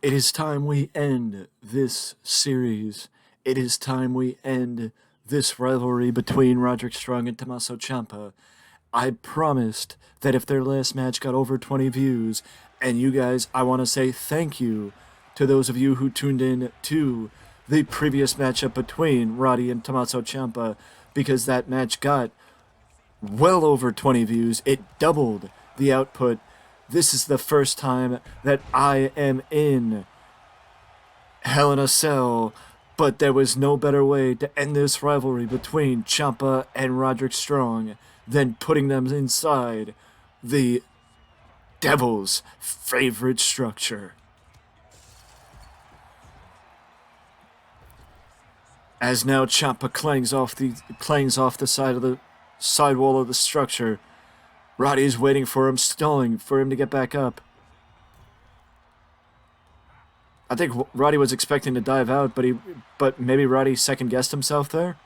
It is time we end this series. It is time we end this rivalry between Roderick Strong and Tommaso Ciampa. I promised that if their last match got over 20 views, and you guys, I want to say thank you to those of you who tuned in to the previous matchup between Roddy and Tommaso Ciampa, because that match got well over 20 views. It doubled the output. This is the first time that I am in Hell in a Cell, but there was no better way to end this rivalry between Ciampa and Roderick Strong than putting them inside the Devil's favorite structure. As now Ciampa clangs off the side of the sidewall of the structure. Roddy's waiting for him, stalling for him to get back up. I think Roddy was expecting to dive out, but maybe Roddy second guessed himself there.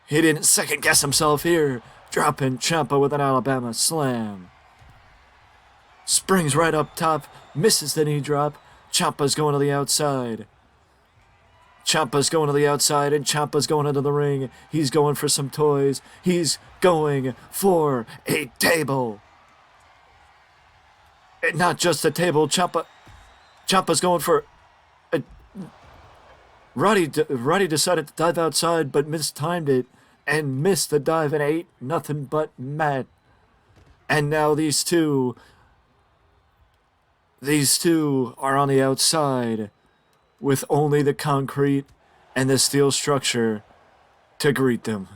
He didn't second guess himself here, dropping Ciampa with an Alabama slam. Springs right up top, misses the knee drop. Ciampa's going to the outside. Ciampa's going to the outside, and Ciampa's going into the ring. He's going for some toys. He's going for a table. And not just a table. Ciampa's going for a... Roddy decided to dive outside, but mistimed it and missed the dive and ate nothing but mat. And now these two are on the outside, with only the concrete and the steel structure to greet them.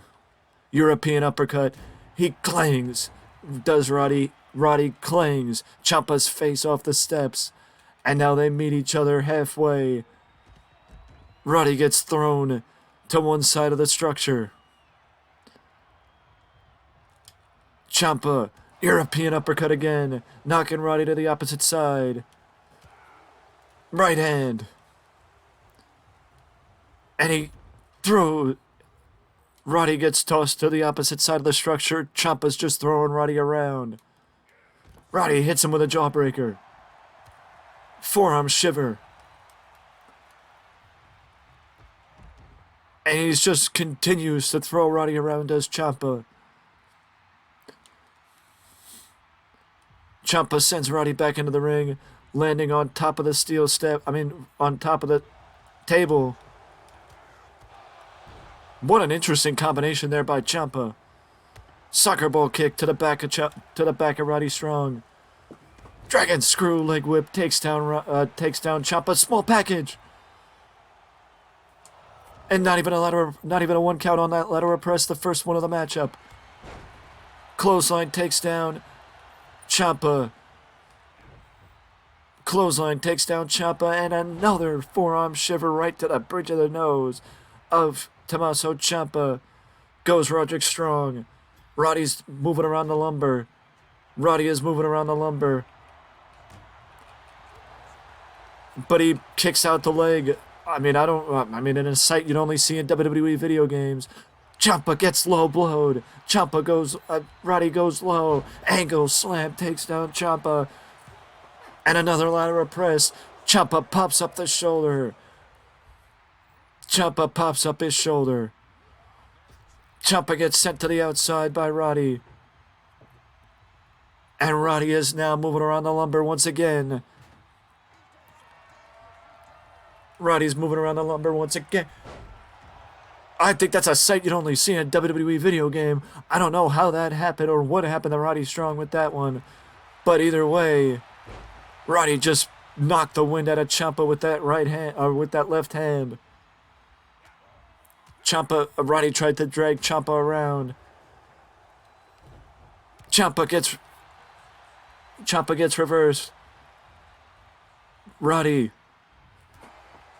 European uppercut. He clangs. Does Roddy. Roddy clangs Ciampa's face off the steps. And now they meet each other halfway. Roddy gets thrown to one side of the structure. Ciampa, European uppercut again, knocking Roddy to the opposite side. Right hand. And he throws. Roddy gets tossed to the opposite side of the structure. Ciampa's just throwing Roddy around. Roddy hits him with a jawbreaker. Forearm shiver. And he just continues to throw Roddy around, does Ciampa. Ciampa sends Roddy back into the ring, landing on top of the steel step. On top of the table. What an interesting combination there by Ciampa. Soccer ball kick to the back of Roddy Strong. Dragon screw leg whip takes down Ciampa. Small package. And not even a one count on that lateral press, the first one of the matchup. Clothesline takes down Ciampa. Clothesline takes down Ciampa, and another forearm shiver right to the bridge of the nose of Tommaso Ciampa. Goes Roderick Strong. Roddy's moving around the lumber. Roddy is moving around the lumber. But he kicks out the leg. In a sight you'd only see in WWE video games. Ciampa gets low blowed. Roddy goes low. Angle slam takes down Ciampa. And another lateral press. Ciampa pops up the shoulder. Ciampa pops up his shoulder. Ciampa gets sent to the outside by Roddy. And Roddy is now moving around the lumber once again. Roddy's moving around the lumber once again. I think that's a sight you'd only see in a WWE video game. I don't know how that happened or what happened to Roddy Strong with that one. But either way, Roddy just knocked the wind out of Ciampa with that right hand, or with that left hand. Roddy tried to drag Ciampa around. Ciampa gets reversed. Roddy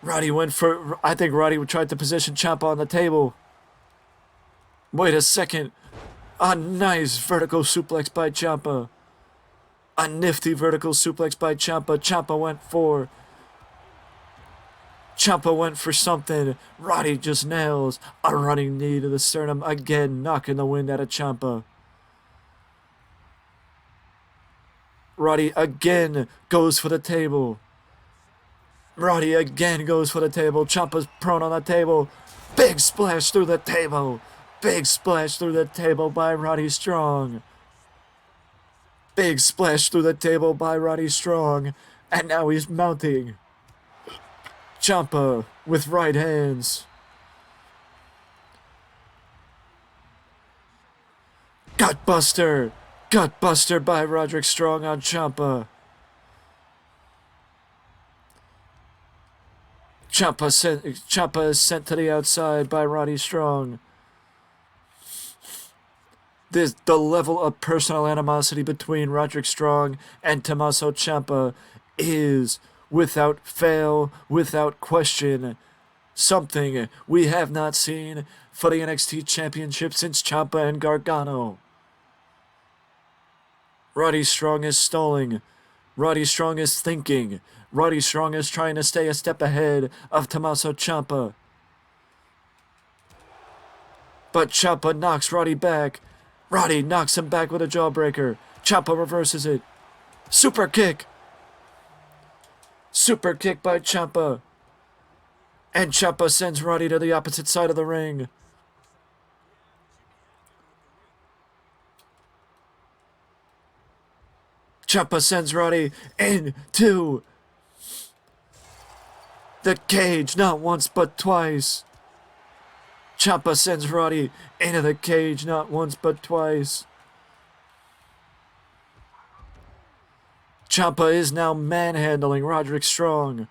went for... I think Roddy tried to position Ciampa on the table. Wait a second. A nice vertical suplex by Ciampa. A nifty vertical suplex by Ciampa. Ciampa went for something. Roddy just nails a running knee to the sternum again, knocking the wind out of Ciampa. Roddy again goes for the table. Roddy again goes for the table. Ciampa's prone on the table. Big splash through the table. Big splash through the table by Roddy Strong. Big splash through the table by Roddy Strong. And now he's mounting Ciampa with right hands. Gutbuster. Gutbuster by Roderick Strong on Ciampa. Ciampa is sent to the outside by Roddy Strong. The level of personal animosity between Roderick Strong and Tommaso Ciampa is, without fail, without question, something we have not seen for the NXT Championship since Ciampa and Gargano. Roddy Strong is stalling. Roddy Strong is thinking. Roddy Strong is trying to stay a step ahead of Tommaso Ciampa. But Ciampa knocks Roddy back. Roddy knocks him back with a jawbreaker. Ciampa reverses it. Super kick. Super kick by Ciampa. And Ciampa sends Roddy to the opposite side of the ring. Ciampa sends Roddy into the cage, not once but twice. Ciampa sends Roddy into the cage, not once but twice. Ciampa is now manhandling Roderick Strong.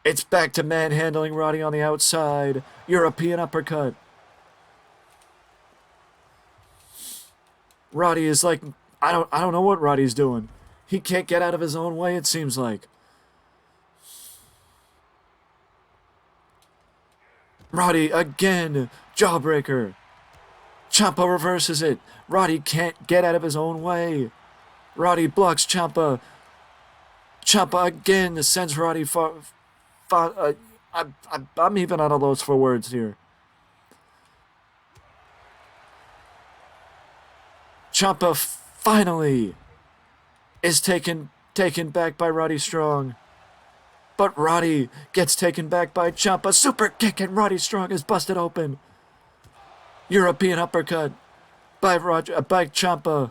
It's back to manhandling Roddy on the outside. European uppercut. Roddy is like, I don't know what Roddy's doing. He can't get out of his own way, it seems like. Roddy again, jawbreaker. Ciampa reverses it. Roddy can't get out of his own way. Roddy blocks Ciampa. Ciampa again sends Roddy far. I'm even out of those for words here. Ciampa finally is taken back by Roddy Strong. But Roddy gets taken back by Ciampa. Super kick and Roddy Strong is busted open. European uppercut by Ciampa.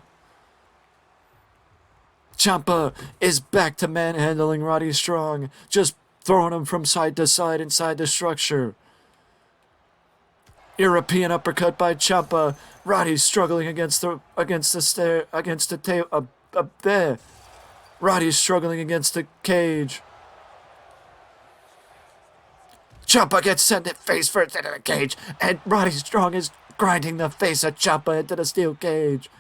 Ciampa is back to manhandling Roddy Strong, just throwing him from side to side inside the structure. European uppercut by Ciampa. Roddy's struggling against the table up there. Roddy's struggling against the cage. Ciampa gets sent face first into the cage, and Roddy Strong is grinding the face of Ciampa into the steel cage.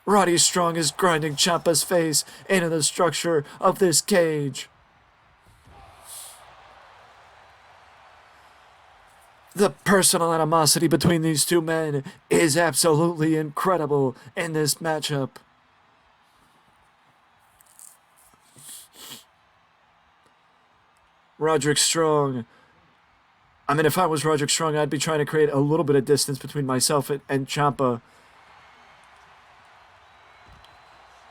Roddy Strong is grinding Ciampa's face into the structure of this cage. The personal animosity between these two men is absolutely incredible in this matchup. Roderick Strong. I mean, if I was Roderick Strong, I'd be trying to create a little bit of distance between myself and Ciampa.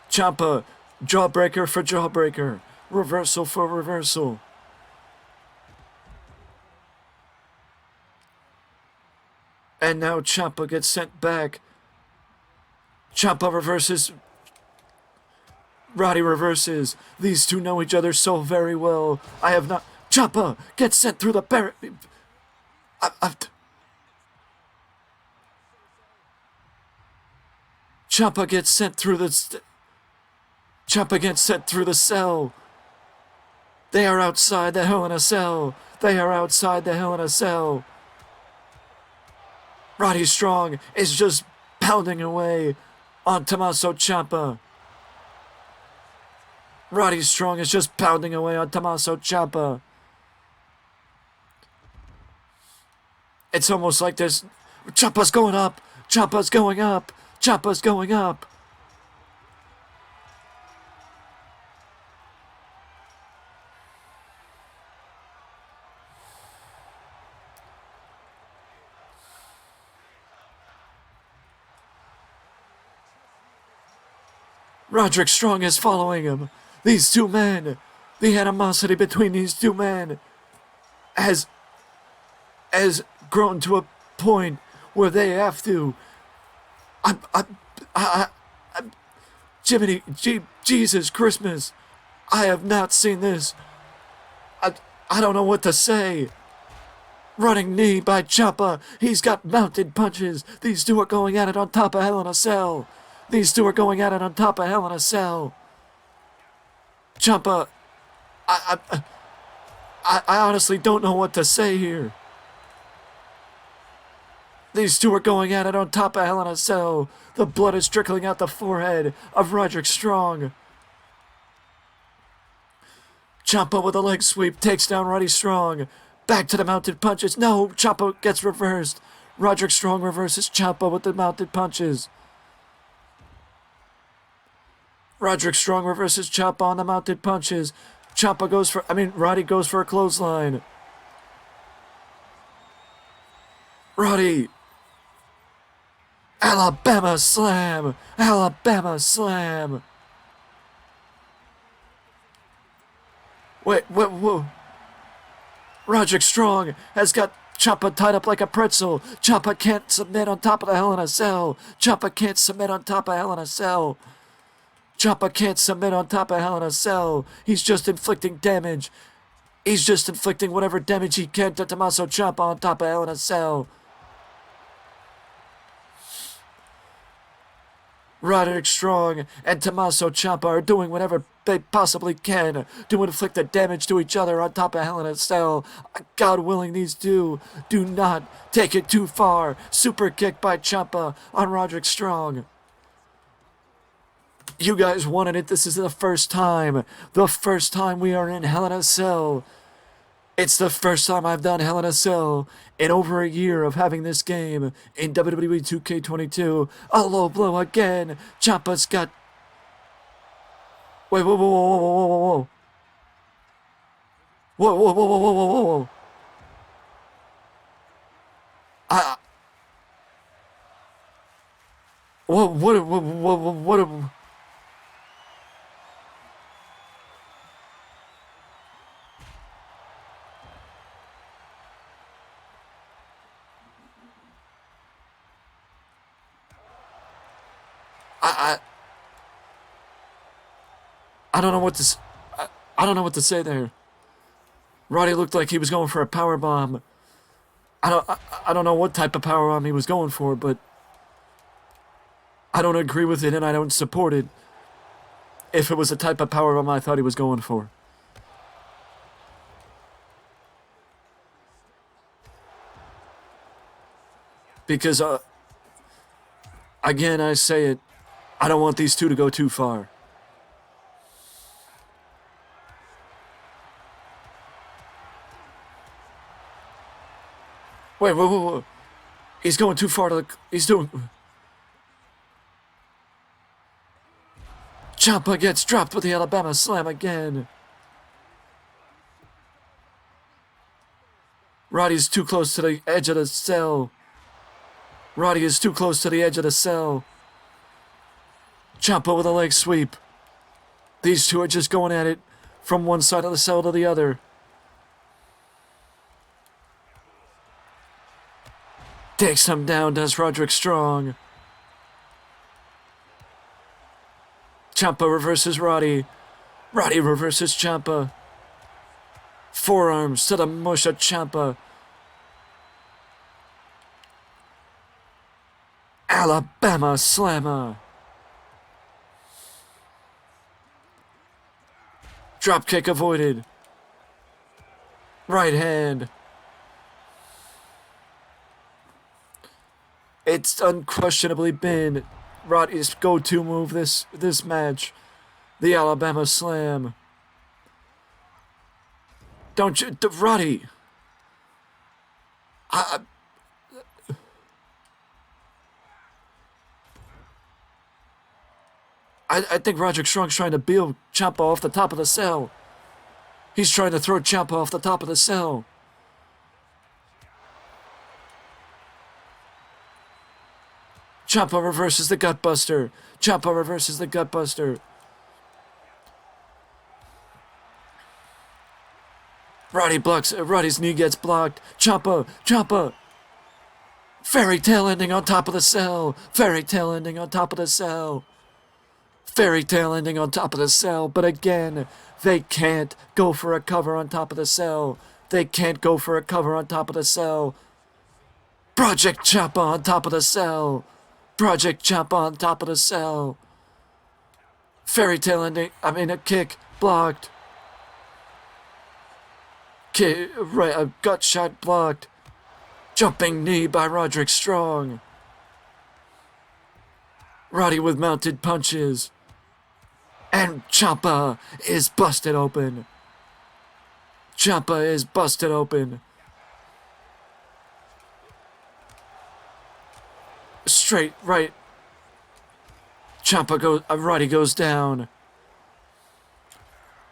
Ciampa, jawbreaker for jawbreaker. Reversal for reversal. And now Ciampa gets sent back. Ciampa reverses. Roddy reverses. These two know each other so very well. I have not. Ciampa gets sent through the barrier. Ciampa gets sent through the. Ciampa gets sent through the cell. They are outside the Hell in a Cell. They are outside the Hell in a Cell. Roddy Strong is just pounding away on Tommaso Ciampa. Roddy Strong is just pounding away on Tommaso Ciampa. It's almost like there's... Ciampa's going up. Ciampa's going up. Ciampa's going up. Roderick Strong is following him. These two men, the animosity between these two men has grown to a point where they have to. I, Jiminy, Jesus Christmas, I have not seen this. I don't know what to say. Running knee by Ciampa. He's got mounted punches. These two are going at it on top of Hell in a Cell. These two are going at it on top of Hell in a Cell. Ciampa, I honestly don't know what to say here. These two are going at it on top of Hell in a Cell. The blood is trickling out the forehead of Roderick Strong. Ciampa with a leg sweep takes down Roddy Strong. Back to the mounted punches. No, Ciampa gets reversed. Roderick Strong reverses Ciampa with the mounted punches. Roderick Strong reverses Ciampa on the mounted punches. Roddy goes for a clothesline. Roddy. Alabama Slam. Alabama Slam. Whoa. Roderick Strong has got Ciampa tied up like a pretzel. Ciampa can't submit on top of the Hell in a Cell. Ciampa can't submit on top of Hell in a Cell. Ciampa can't submit on top of Hell in a Cell. He's just inflicting damage. He's just inflicting whatever damage he can to Tommaso Ciampa on top of Hell in a Cell. Roderick Strong and Tommaso Ciampa are doing whatever they possibly can to inflict the damage to each other on top of Hell in a Cell. God willing, these two do not take it too far. Super kick by Ciampa on Roderick Strong. You guys wanted it. This is the first time. The first time we are in Hell in a Cell. It's the first time I've done Hell in a Cell in over a year of having this game in WWE 2K22. A low blow again. Ciampa's got... Wait, whoa. Whoa. What? I don't know what to. I don't know what to say there. Roddy looked like he was going for a power bomb. I don't know what type of power bomb he was going for, but I don't agree with it and I don't support it. If it was the type of power bomb I thought he was going for. Because again, I say it. I don't want these two to go too far. Wait. He's going too far to the... He's doing... Ciampa gets dropped with the Alabama Slam again. Roddy's too close to the edge of the cell. Roddy is too close to the edge of the cell. Ciampa with a leg sweep. These two are just going at it from one side of the cell to the other. Takes him down, does Roderick Strong. Ciampa reverses Roddy. Roddy reverses Ciampa. Forearms to the mush of Ciampa. Alabama Slammer. Dropkick avoided. Right hand. It's unquestionably been Roddy's go-to move this match. The Alabama Slam. Don't you... Roddy. I think Roderick Strong's trying to build Ciampa off the top of the cell. He's trying to throw Ciampa off the top of the cell. Ciampa reverses the gutbuster. Ciampa reverses the gutbuster. Roddy's knee gets blocked. Ciampa. Fairy tale ending on top of the cell. Fairy tale ending on top of the cell. Fairy tale ending on top of the cell. But again, they can't go for a cover on top of the cell. They can't go for a cover on top of the cell. Project Ciampa on top of the cell. Project Ciampa on top of the cell. Fairy tale ending. A kick blocked. A gut shot blocked. Jumping knee by Roderick Strong. Roddy with mounted punches. And Ciampa is busted open. Ciampa is busted open. Straight right. Roddy goes down.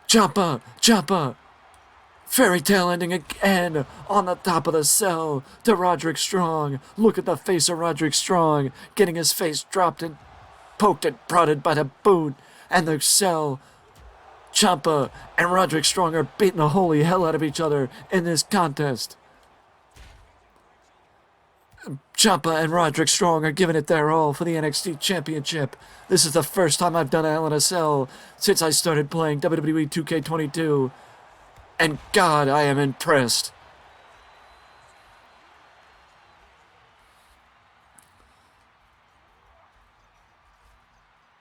Ciampa. Fairy tale ending again on the top of the cell to Roderick Strong. Look at the face of Roderick Strong, getting his face dropped and poked and prodded by the boot. And the cell, Ciampa and Roderick Strong are beating the holy hell out of each other in this contest. Ciampa and Roderick Strong are giving it their all for the NXT Championship. This is the first time I've done a Hell in a Cell since I started playing WWE 2K22. And God, I am impressed.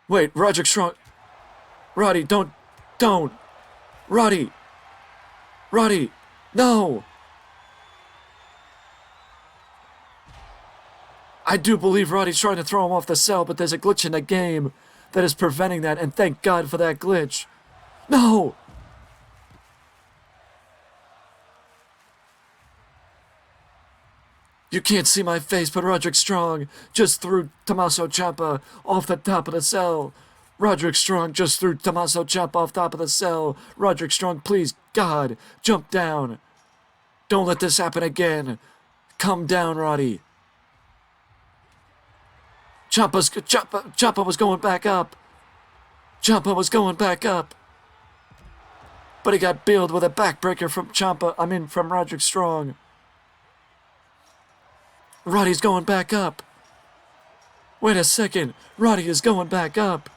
Wait, Roderick Strong. Roddy, don't. Roddy, no. I do believe Roddy's trying to throw him off the cell, but there's a glitch in the game that is preventing that, and thank God for that glitch. No! You can't see my face, but Roderick Strong just threw Tommaso Ciampa off the top of the cell. Roderick Strong just threw Tommaso Ciampa off top of the cell. Roderick Strong, please, God, jump down. Don't let this happen again. Come down, Roddy. Ciampa was going back up. Ciampa was going back up. But he got billed with a backbreaker from Roderick Strong. Roddy's going back up. Wait a second. Roddy is going back up.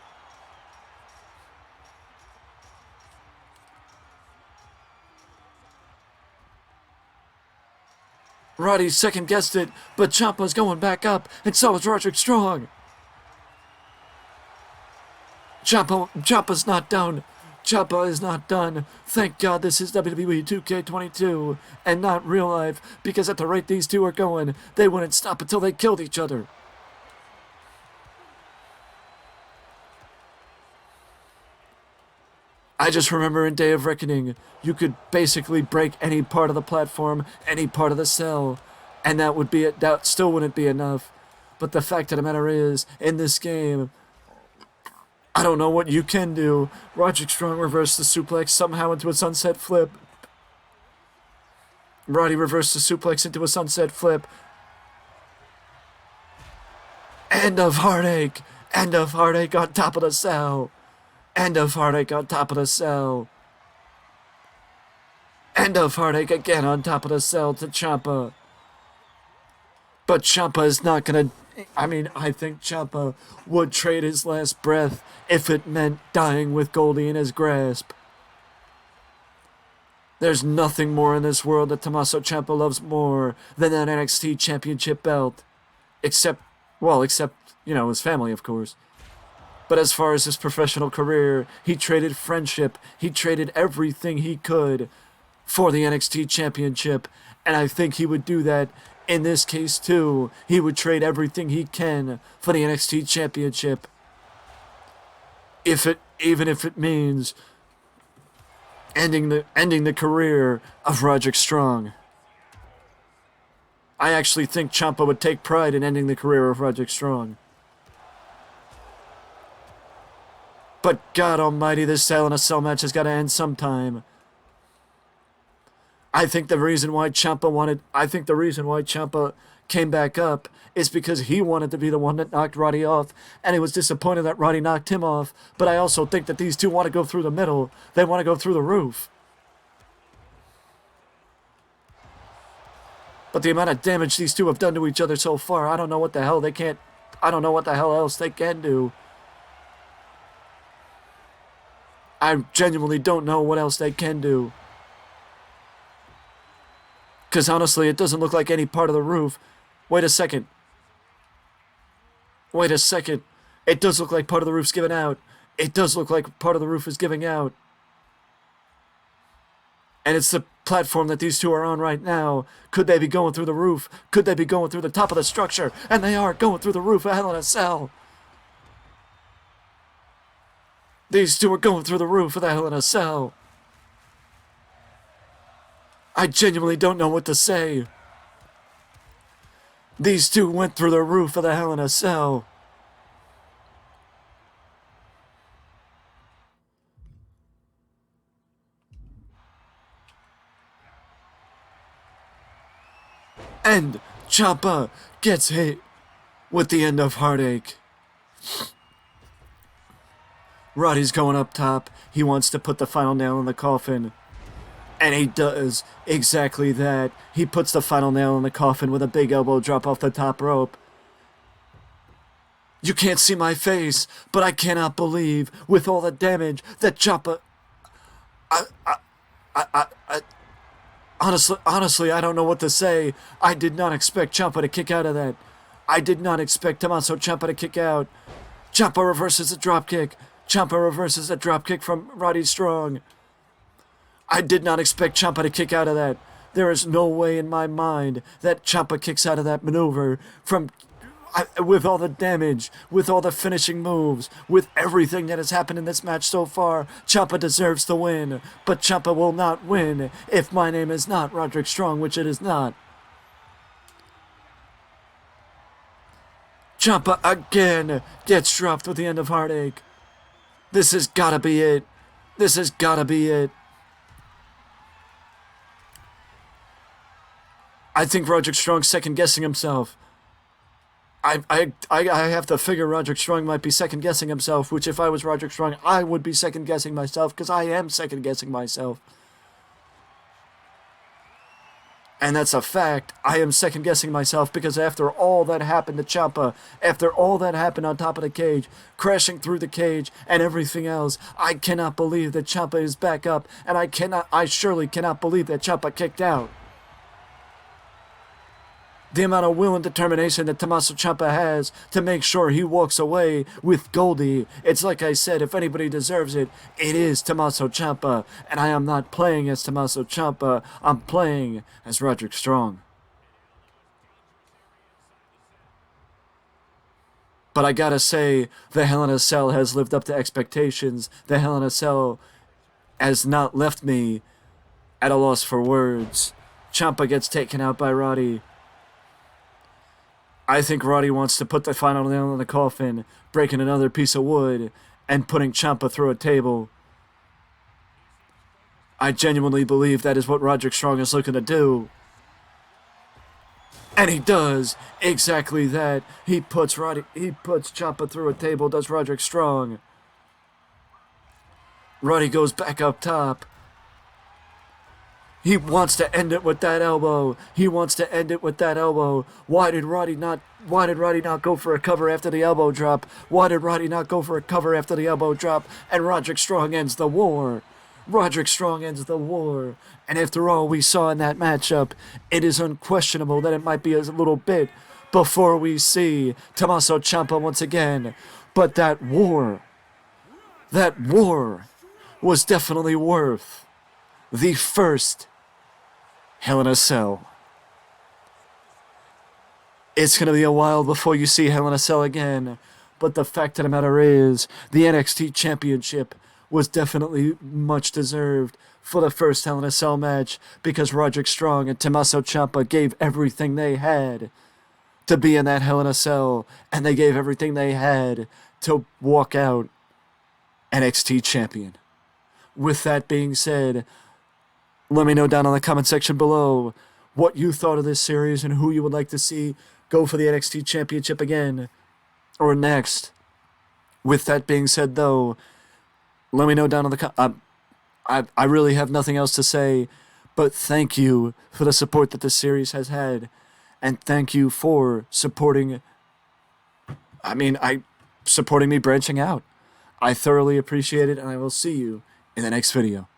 Roddy second guessed it, but Ciampa's going back up, and so is Roderick Strong. Ciampa's not down. Ciampa is not done. Thank God this is WWE 2K22 and not real life, because at the rate these two are going, they wouldn't stop until they killed each other. I just remember in Day of Reckoning, you could basically break any part of the platform, any part of the cell, and that would be it. That still wouldn't be enough. But the fact of the matter is, in this game, I don't know what you can do. Roderick Strong reversed the suplex somehow into a sunset flip. Roddy reversed the suplex into a sunset flip. End of Heartache. End of Heartache on top of the cell. End of Heartache on top of the cell. End of Heartache again on top of the cell to Ciampa. But Ciampa is not gonna... I think Ciampa would trade his last breath if it meant dying with Goldie in his grasp. There's nothing more in this world that Tommaso Ciampa loves more than that NXT Championship belt. Except, his family, of course. But as far as his professional career, he traded friendship, he traded everything he could for the NXT Championship, and I think he would do that in this case too. He would trade everything he can for the NXT Championship. Even if it means ending the career of Roderick Strong. I actually think Ciampa would take pride in ending the career of Roderick Strong. But God almighty, this Hell in a Cell match has got to end sometime. I think the reason why Ciampa came back up is because he wanted to be the one that knocked Roddy off, and he was disappointed that Roddy knocked him off. But I also think that these two want to go through the middle. They want to go through the roof. But the amount of damage these two have done to each other so far, I don't know what the hell else they can do. I genuinely don't know what else they can do. Because honestly, it doesn't look like any part of the roof. Wait a second. It does look like part of the roof's giving out. It does look like part of the roof is giving out. And it's the platform that these two are on right now. Could they be going through the roof? Could they be going through the top of the structure? And they are going through the roof of Hell in a Cell. These two are going through the roof of the Hell in a Cell. I genuinely don't know what to say. These two went through the roof of the Hell in a Cell. And Ciampa gets hit with the end of Heartache. Roddy's going up top. He wants to put the final nail in the coffin. And he does exactly that. He puts the final nail in the coffin with a big elbow drop off the top rope. You can't see my face, but I cannot believe, with all the damage, that Ciampa... Honestly, I don't know what to say. I did not expect Ciampa to kick out of that. I did not expect Tommaso Ciampa to kick out. Ciampa reverses a dropkick. Ciampa reverses a dropkick from Roddy Strong. I did not expect Ciampa to kick out of that. There is no way in my mind that Ciampa kicks out of that maneuver with all the damage, with all the finishing moves, with everything that has happened in this match so far. Ciampa deserves to win, but Ciampa will not win if my name is not Roderick Strong, which it is not. Ciampa again gets dropped with the end of Heartache. This has gotta be it. This has gotta be it. I think Roderick Strong's second-guessing himself. I have to figure Roderick Strong might be second-guessing himself, which if I was Roderick Strong, I would be second-guessing myself, because I am second-guessing myself. And that's a fact. I am second-guessing myself, because after all that happened to Ciampa, after all that happened on top of the cage, crashing through the cage, and everything else, I cannot believe that Ciampa is back up, and I surely cannot believe that Ciampa kicked out. The amount of will and determination that Tommaso Ciampa has to make sure he walks away with Goldie. It's like I said, if anybody deserves it, it is Tommaso Ciampa. And I am not playing as Tommaso Ciampa. I'm playing as Roderick Strong. But I gotta say, the Hell in a Cell has lived up to expectations. The Hell in a Cell has not left me at a loss for words. Ciampa gets taken out by Roddy. I think Roddy wants to put the final nail in the coffin, breaking another piece of wood, and putting Ciampa through a table. I genuinely believe that is what Roderick Strong is looking to do. And he does exactly that. He puts Ciampa through a table, does Roderick Strong. Roddy goes back up top. He wants to end it with that elbow. Why did Roddy not go for a cover after the elbow drop? And Roderick Strong ends the war. And after all we saw in that matchup, it is unquestionable that it might be a little bit before we see Tommaso Ciampa once again. But that war was definitely worth the first Hell in a Cell. It's going to be a while before you see Hell in a Cell again, but the fact of the matter is, the NXT Championship was definitely much deserved for the first Hell in a Cell match, because Roderick Strong and Tommaso Ciampa gave everything they had to be in that Hell in a Cell, and they gave everything they had to walk out NXT champion. With that being said, Let me know down in the comment section below what you thought of this series and who you would like to see go for the NXT Championship again or next. With that being said, though, let me know down in the I really have nothing else to say, but thank you for the support that this series has had, and thank you for supporting. Supporting me branching out. I thoroughly appreciate it, and I will see you in the next video.